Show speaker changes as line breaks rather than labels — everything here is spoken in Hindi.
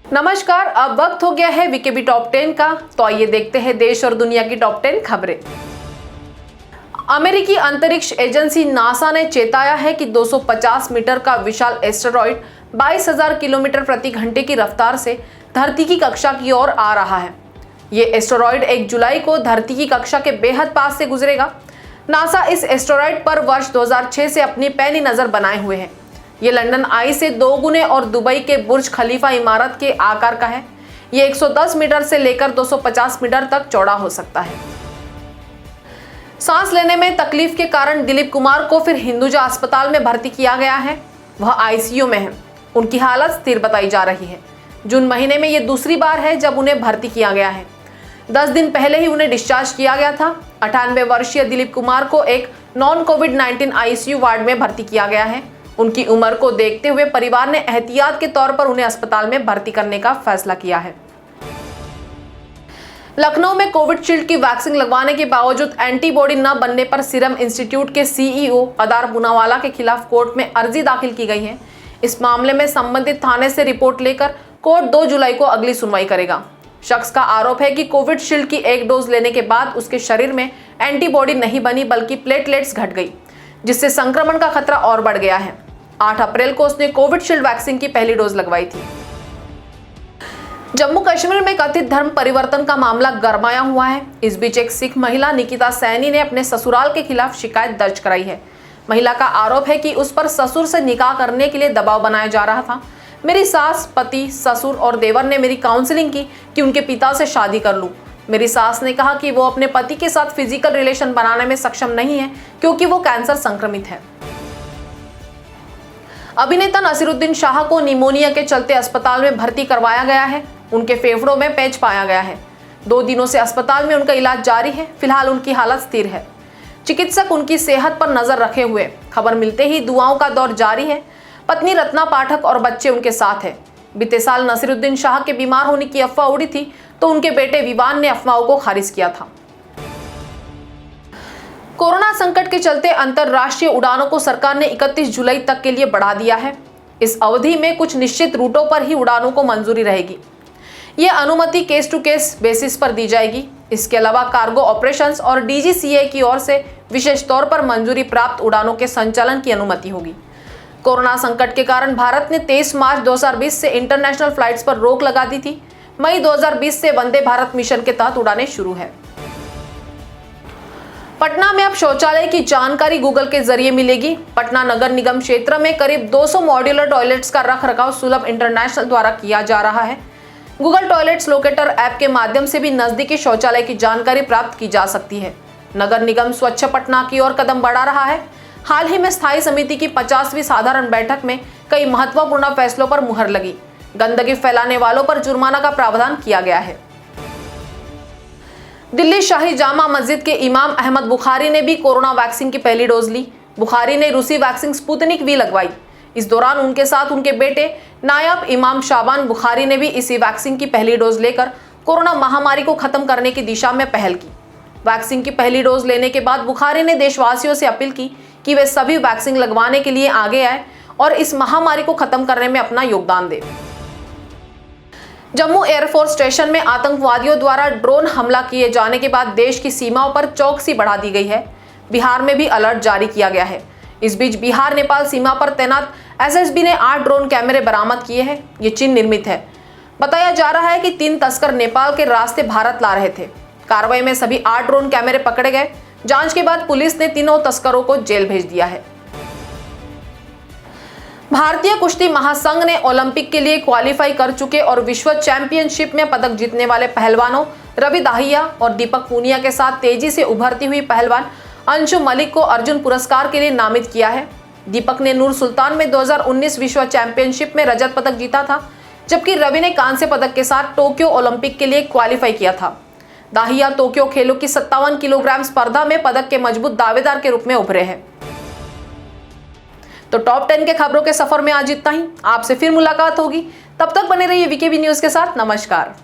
नमस्कार, अब वक्त हो गया है वीकेबी टॉप 10 का। तो आइए देखते हैं देश और दुनिया की टॉप 10 खबरें। अमेरिकी अंतरिक्ष एजेंसी नासा ने चेताया है कि 250 मीटर का विशाल एस्टेरॉयड 22,000 किलोमीटर प्रति घंटे की रफ्तार से धरती की कक्षा की ओर आ रहा है। ये एस्टेरॉयड 1 जुलाई को धरती की कक्षा के बेहद पास से गुजरेगा। नासा इस एस्टेरॉयड पर वर्ष 2006 से अपनी पैनी नजर बनाए हुए है। ये लंदन आई से 2 गुने और दुबई के बुर्ज खलीफा इमारत के आकार का है। ये 110 मीटर से लेकर 250 मीटर तक चौड़ा हो सकता है। सांस लेने में तकलीफ के कारण दिलीप कुमार को फिर हिंदुजा अस्पताल में भर्ती किया गया है। वह आईसीयू में है। उनकी हालत स्थिर बताई जा रही है। जून महीने में ये दूसरी बार है जब उन्हें भर्ती किया गया है। 10 दिन पहले ही उन्हें डिस्चार्ज किया गया था। 98 वर्षीय दिलीप कुमार को एक नॉन कोविड-19 आईसीयू वार्ड में भर्ती किया गया है। उनकी उम्र को देखते हुए परिवार ने एहतियात के तौर पर उन्हें अस्पताल में भर्ती करने का फैसला किया है। लखनऊ में कोविडशील्ड की वैक्सीन लगवाने के बावजूद एंटीबॉडी न बनने पर सीरम इंस्टीट्यूट के सीईओ अदार पूनावाला के खिलाफ कोर्ट में अर्जी दाखिल की गई है। इस मामले में संबंधित थाने से रिपोर्ट लेकर कोर्ट 2 जुलाई को अगली सुनवाई करेगा। शख्स का आरोप है कि कोविडशील्ड की 1 डोज लेने के बाद उसके शरीर में एंटीबॉडी नहीं बनी बल्कि प्लेटलेट्स घट गई, जिससे संक्रमण का खतरा और बढ़ गया है। 8 अप्रैल को उसने कोविडशील्ड वैक्सीन की पहली डोज लगवाई थी। जम्मू कश्मीर में कथित धर्म परिवर्तन का मामला गरमाया हुआ है। इस बीच एक सिख महिला निकिता सैनी ने अपने ससुराल के खिलाफ शिकायत दर्ज कराई है। महिला का आरोप है कि उस पर ससुर से निकाह करने के लिए दबाव बनाया जा रहा था। मेरी सास, पति, ससुर और देवर ने मेरी काउंसलिंग की कि उनके पिता से शादी कर लूं। मेरी सास ने कहा कि वो अपने पति के साथ फिजिकल रिलेशन बनाने में सक्षम नहीं है क्योंकि वो कैंसर संक्रमित है। अभिनेता नसीरुद्दीन शाह को निमोनिया के चलते अस्पताल में भर्ती करवाया गया है। उनके फेफड़ों में पैच पाया गया है। 2 दिनों से अस्पताल में उनका इलाज जारी है। फिलहाल उनकी हालत स्थिर है। चिकित्सक उनकी सेहत पर नजर रखे हुए। खबर मिलते ही दुआओं का दौर जारी है। पत्नी रत्ना पाठक और बच्चे उनके साथ है। बीते साल नसीरुद्दीन शाह के बीमार होने की अफवाह उड़ी थी तो उनके बेटे विवान ने अफवाहों को खारिज किया था। कोरोना संकट के चलते अंतरराष्ट्रीय उड़ानों को सरकार ने 31 जुलाई तक के लिए बढ़ा दिया है। इस अवधि में कुछ निश्चित रूटों पर ही उड़ानों को मंजूरी रहेगी। ये अनुमति केस टू केस बेसिस पर दी जाएगी। इसके अलावा कार्गो ऑपरेशंस और डीजीसीए की ओर से विशेष तौर पर मंजूरी प्राप्त उड़ानों के संचालन की अनुमति होगी। कोरोना संकट के कारण भारत ने 23 मार्च 2020 से इंटरनेशनल फ्लाइट्स पर रोक लगा दी थी। मई 2020 से वंदे भारत मिशन के तहत उड़ानें शुरू है। पटना में अब शौचालय की जानकारी गूगल के जरिए मिलेगी। पटना नगर निगम क्षेत्र में करीब 200 मॉड्यूलर टॉयलेट्स का रखरखाव सुलभ इंटरनेशनल द्वारा किया जा रहा है। गूगल टॉयलेट्स लोकेटर ऐप के माध्यम से भी नजदीकी शौचालय की जानकारी प्राप्त की जा सकती है। नगर निगम स्वच्छ पटना की ओर कदम बढ़ा रहा है। हाल ही में स्थायी समिति की 50वीं साधारण बैठक में कई महत्वपूर्ण फैसलों पर मुहर लगी। गंदगी फैलाने वालों पर जुर्माना का प्रावधान किया गया है। दिल्ली शाही जामा मस्जिद के इमाम अहमद बुखारी ने भी कोरोना वैक्सीन की पहली डोज ली। बुखारी ने रूसी वैक्सीन स्पुतनिक वी लगवाई। इस दौरान उनके साथ उनके बेटे नायब इमाम शाबान बुखारी ने भी इसी वैक्सीन की पहली डोज लेकर कोरोना महामारी को खत्म करने की दिशा में पहल की। वैक्सीन की पहली डोज लेने के बाद बुखारी ने देशवासियों से अपील की कि वे सभी वैक्सीन लगवाने के लिए आगे आए और इस महामारी को खत्म करने में अपना योगदान दें। जम्मू एयरफोर्स स्टेशन में आतंकवादियों द्वारा ड्रोन हमला किए जाने के बाद देश की सीमाओं पर चौकसी बढ़ा दी गई है। बिहार में भी अलर्ट जारी किया गया है। इस बीच बिहार नेपाल सीमा पर तैनात एसएसबी ने 8 ड्रोन कैमरे बरामद किए हैं। ये चीन निर्मित है। बताया जा रहा है कि 3 तस्कर नेपाल के रास्ते भारत ला रहे थे। कार्रवाई में सभी 8 ड्रोन कैमरे पकड़े गए। जांच के बाद पुलिस ने तीनों तस्करों को जेल भेज दिया है। भारतीय कुश्ती महासंघ ने ओलंपिक के लिए क्वालिफाई कर चुके और विश्व चैंपियनशिप में पदक जीतने वाले पहलवानों रवि दाहिया और दीपक पूनिया के साथ तेजी से उभरती हुई पहलवान अंशु मलिक को अर्जुन पुरस्कार के लिए नामित किया है। दीपक ने नूर सुल्तान में 2019 विश्व चैंपियनशिप में रजत पदक जीता था, जबकि रवि ने कांस्य पदक के साथ टोक्यो ओलंपिक के लिए क्वालिफाई किया था। दाहिया टोक्यो खेलों की 57 किलोग्राम स्पर्धा में पदक के मजबूत दावेदार के रूप में उभरे हैं। तो टॉप 10 के खबरों के सफर में आज इतना ही। आपसे फिर मुलाकात होगी। तब तक बने रहिए वीकेबी न्यूज के साथ। नमस्कार।